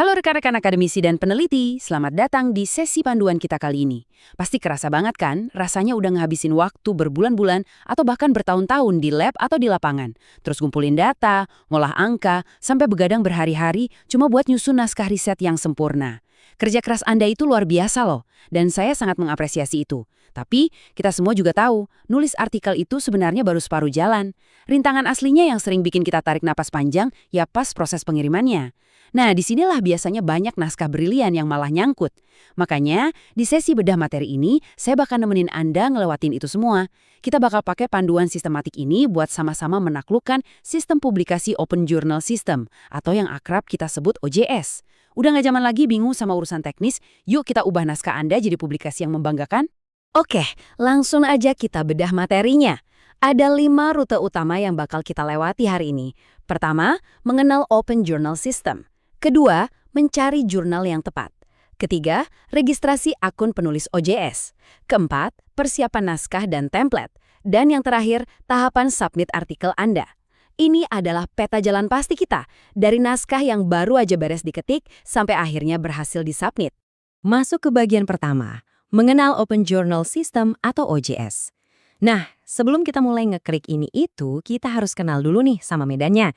Halo rekan-rekan akademisi dan peneliti, selamat datang di sesi panduan kita kali ini. Pasti kerasa banget kan, rasanya udah ngehabisin waktu berbulan-bulan atau bahkan bertahun-tahun di lab atau di lapangan. Terus ngumpulin data, ngolah angka, sampai begadang berhari-hari cuma buat nyusun naskah riset yang sempurna. Kerja keras Anda itu luar biasa loh, dan saya sangat mengapresiasi itu. Tapi, kita semua juga tahu, nulis artikel itu sebenarnya baru separuh jalan. Rintangan aslinya yang sering bikin kita tarik napas panjang, ya pas proses pengirimannya. Nah, disinilah biasanya banyak naskah brilian yang malah nyangkut. Makanya, di sesi bedah materi ini, saya bakal nemenin Anda ngelewatin itu semua. Kita bakal pakai panduan sistematik ini buat sama-sama menaklukkan sistem publikasi Open Journal System, atau yang akrab kita sebut OJS. Udah nggak zaman lagi bingung sama urusan teknis, yuk kita ubah naskah Anda jadi publikasi yang membanggakan? Oke, langsung aja kita bedah materinya. Ada 5 rute utama yang bakal kita lewati hari ini. Pertama, mengenal Open Journal System. Kedua, mencari jurnal yang tepat. Ketiga, registrasi akun penulis OJS. Keempat, persiapan naskah dan template. Dan yang terakhir, tahapan submit artikel Anda. Ini adalah peta jalan pasti kita, dari naskah yang baru aja beres diketik sampai akhirnya berhasil disubmit. Masuk ke bagian pertama, mengenal Open Journal System atau OJS. Nah, sebelum kita mulai ngeklik ini itu, kita harus kenal dulu nih sama medannya.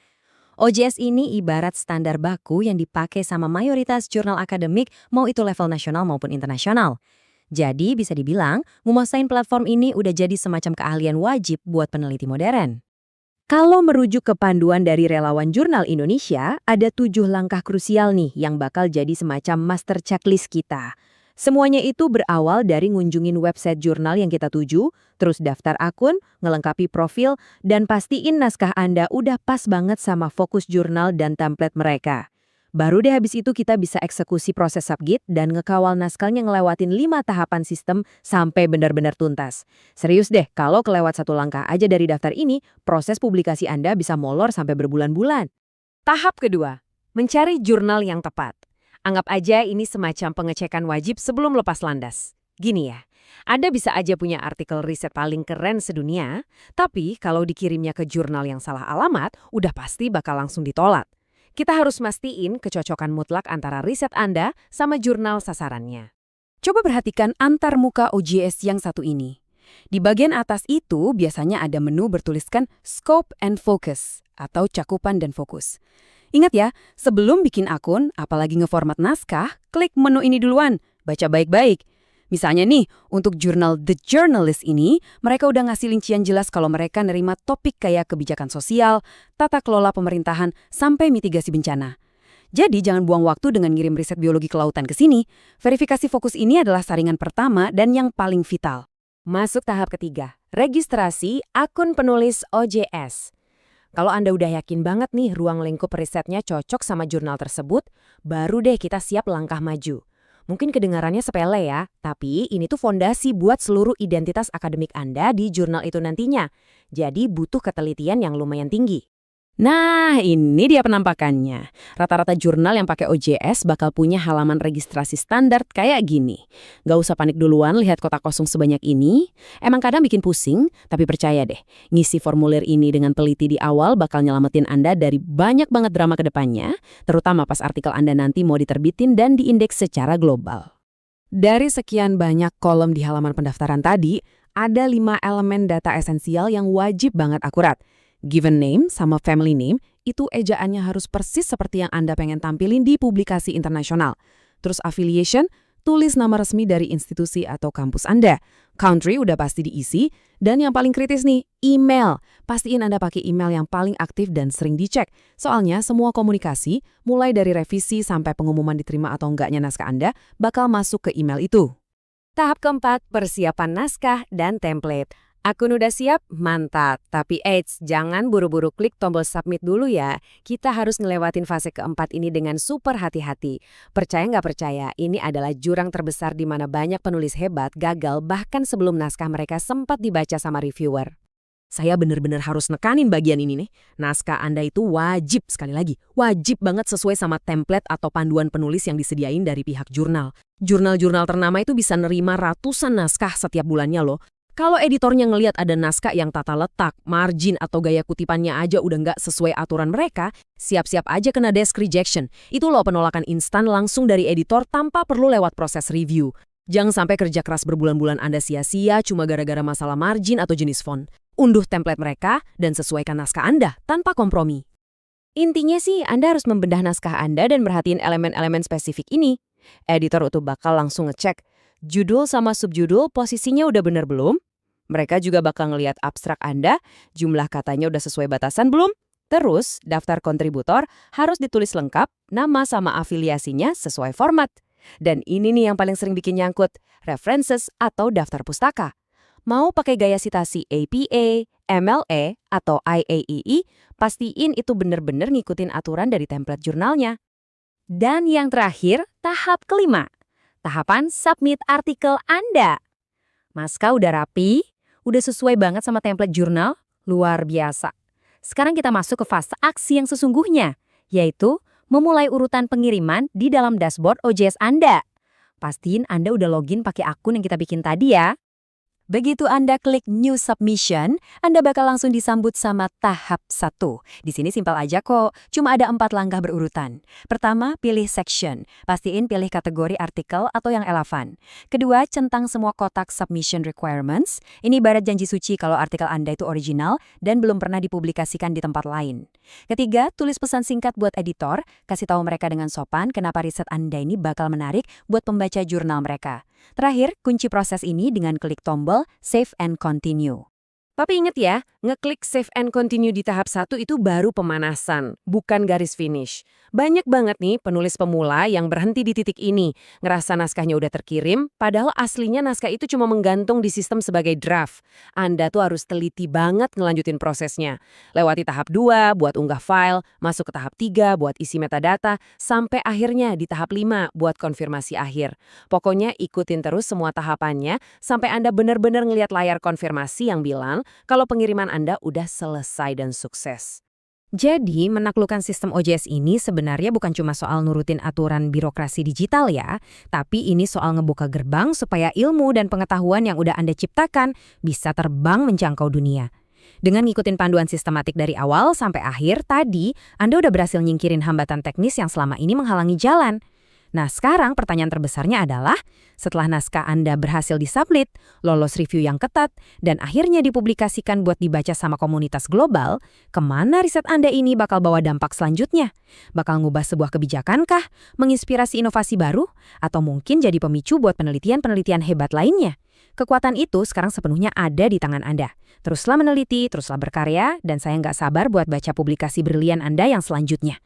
OJS ini ibarat standar baku yang dipakai sama mayoritas jurnal akademik, mau itu level nasional maupun internasional. Jadi bisa dibilang, nguasain platform ini udah jadi semacam keahlian wajib buat peneliti modern. Kalau merujuk ke panduan dari relawan jurnal Indonesia, ada 7 langkah krusial nih yang bakal jadi semacam master checklist kita. Semuanya itu berawal dari ngunjungin website jurnal yang kita tuju, terus daftar akun, ngelengkapi profil, dan pastiin naskah Anda udah pas banget sama fokus jurnal dan template mereka. Baru deh habis itu kita bisa eksekusi proses subgit dan ngekawal naskahnya ngelewatin 5 tahapan sistem sampai benar-benar tuntas. Serius deh, kalau kelewat satu langkah aja dari daftar ini, proses publikasi Anda bisa molor sampai berbulan-bulan. Tahap kedua, mencari jurnal yang tepat. Anggap aja ini semacam pengecekan wajib sebelum lepas landas. Gini ya, Anda bisa aja punya artikel riset paling keren sedunia, tapi kalau dikirimnya ke jurnal yang salah alamat, udah pasti bakal langsung ditolak. Kita harus mastiin kecocokan mutlak antara riset Anda sama jurnal sasarannya. Coba perhatikan antar muka OJS yang satu ini. Di bagian atas itu biasanya ada menu bertuliskan Scope and Focus atau cakupan dan fokus. Ingat ya, sebelum bikin akun, apalagi ngeformat naskah, klik menu ini duluan, baca baik-baik. Misalnya nih, untuk jurnal The Journalist ini, mereka udah ngasih rincian jelas kalau mereka nerima topik kayak kebijakan sosial, tata kelola pemerintahan, sampai mitigasi bencana. Jadi jangan buang waktu dengan ngirim riset biologi kelautan ke sini. Verifikasi fokus ini adalah saringan pertama dan yang paling vital. Masuk tahap ketiga, registrasi akun penulis OJS. Kalau Anda udah yakin banget nih ruang lingkup risetnya cocok sama jurnal tersebut, baru deh kita siap langkah maju. Mungkin kedengarannya sepele ya, tapi ini tuh fondasi buat seluruh identitas akademik Anda di jurnal itu nantinya. Jadi butuh ketelitian yang lumayan tinggi. Nah, ini dia penampakannya. Rata-rata jurnal yang pakai OJS bakal punya halaman registrasi standar kayak gini. Gak usah panik duluan lihat kotak kosong sebanyak ini. Emang kadang bikin pusing, tapi percaya deh, ngisi formulir ini dengan teliti di awal bakal nyelamatin Anda dari banyak banget drama ke depannya, terutama pas artikel Anda nanti mau diterbitin dan diindeks secara global. Dari sekian banyak kolom di halaman pendaftaran tadi, ada 5 elemen data esensial yang wajib banget akurat. Given name sama family name, itu ejaannya harus persis seperti yang Anda pengen tampilin di publikasi internasional. Terus affiliation, tulis nama resmi dari institusi atau kampus Anda. Country udah pasti diisi, dan yang paling kritis nih, email. Pastiin Anda pakai email yang paling aktif dan sering dicek. Soalnya semua komunikasi, mulai dari revisi sampai pengumuman diterima atau enggaknya naskah Anda, bakal masuk ke email itu. Tahap keempat, persiapan naskah dan template. Akun udah siap? Mantap. Tapi jangan buru-buru klik tombol submit dulu ya. Kita harus ngelewatin fase keempat ini dengan super hati-hati. Percaya nggak percaya, ini adalah jurang terbesar di mana banyak penulis hebat gagal bahkan sebelum naskah mereka sempat dibaca sama reviewer. Saya bener-bener harus nekanin bagian ini nih. Naskah Anda itu wajib, sekali lagi, wajib banget sesuai sama template atau panduan penulis yang disediain dari pihak jurnal. Jurnal-jurnal ternama itu bisa nerima ratusan naskah setiap bulannya loh. Kalau editornya ngelihat ada naskah yang tata letak, margin atau gaya kutipannya aja udah nggak sesuai aturan mereka, siap-siap aja kena desk rejection. Itu loh penolakan instan langsung dari editor tanpa perlu lewat proses review. Jangan sampai kerja keras berbulan-bulan Anda sia-sia cuma gara-gara masalah margin atau jenis font. Unduh template mereka dan sesuaikan naskah Anda tanpa kompromi. Intinya sih, Anda harus membedah naskah Anda dan perhatiin elemen-elemen spesifik ini. Editor itu bakal langsung ngecek, judul sama subjudul posisinya udah bener belum? Mereka juga bakal ngelihat abstrak Anda, jumlah katanya udah sesuai batasan belum? Terus, daftar kontributor harus ditulis lengkap, nama sama afiliasinya sesuai format. Dan ini nih yang paling sering bikin nyangkut, references atau daftar pustaka. Mau pakai gaya sitasi APA, MLA, atau IAEE, pastiin itu bener-bener ngikutin aturan dari template jurnalnya. Dan yang terakhir, tahap kelima. Tahapan submit artikel Anda. Naskah udah rapi, udah sesuai banget sama template jurnal, luar biasa. Sekarang kita masuk ke fase aksi yang sesungguhnya, yaitu memulai urutan pengiriman di dalam dashboard OJS Anda. Pastiin Anda udah login pakai akun yang kita bikin tadi ya. Begitu Anda klik New Submission, Anda bakal langsung disambut sama tahap 1. Di sini simpel aja kok, cuma ada 4 langkah berurutan. Pertama, pilih section. Pastiin pilih kategori artikel atau yang relevan. Kedua, centang semua kotak submission requirements. Ini ibarat janji suci kalau artikel Anda itu original dan belum pernah dipublikasikan di tempat lain. Ketiga, tulis pesan singkat buat editor, kasih tahu mereka dengan sopan kenapa riset Anda ini bakal menarik buat pembaca jurnal mereka. Terakhir, kunci proses ini dengan klik tombol Save and Continue. Tapi ingat ya, ngeklik Save and Continue di tahap 1 itu baru pemanasan, bukan garis finish. Banyak banget nih penulis pemula yang berhenti di titik ini, ngerasa naskahnya udah terkirim, padahal aslinya naskah itu cuma menggantung di sistem sebagai draft. Anda tuh harus teliti banget ngelanjutin prosesnya. Lewati tahap 2 buat unggah file, masuk ke tahap 3 buat isi metadata, sampai akhirnya di tahap 5 buat konfirmasi akhir. Pokoknya ikutin terus semua tahapannya, sampai Anda benar-benar ngelihat layar konfirmasi yang bilang kalau pengiriman Anda udah selesai dan sukses. Jadi, menaklukkan sistem OJS ini sebenarnya bukan cuma soal nurutin aturan birokrasi digital ya, tapi ini soal ngebuka gerbang supaya ilmu dan pengetahuan yang udah Anda ciptakan bisa terbang menjangkau dunia. Dengan ngikutin panduan sistematik dari awal sampai akhir tadi, Anda udah berhasil nyingkirin hambatan teknis yang selama ini menghalangi jalan. Nah, sekarang pertanyaan terbesarnya adalah, setelah naskah Anda berhasil disubmit, lolos review yang ketat, dan akhirnya dipublikasikan buat dibaca sama komunitas global, kemana riset Anda ini bakal bawa dampak selanjutnya? Bakal ngubah sebuah kebijakan kah? Menginspirasi inovasi baru? Atau mungkin jadi pemicu buat penelitian-penelitian hebat lainnya? Kekuatan itu sekarang sepenuhnya ada di tangan Anda. Teruslah meneliti, teruslah berkarya, dan saya nggak sabar buat baca publikasi brilian Anda yang selanjutnya.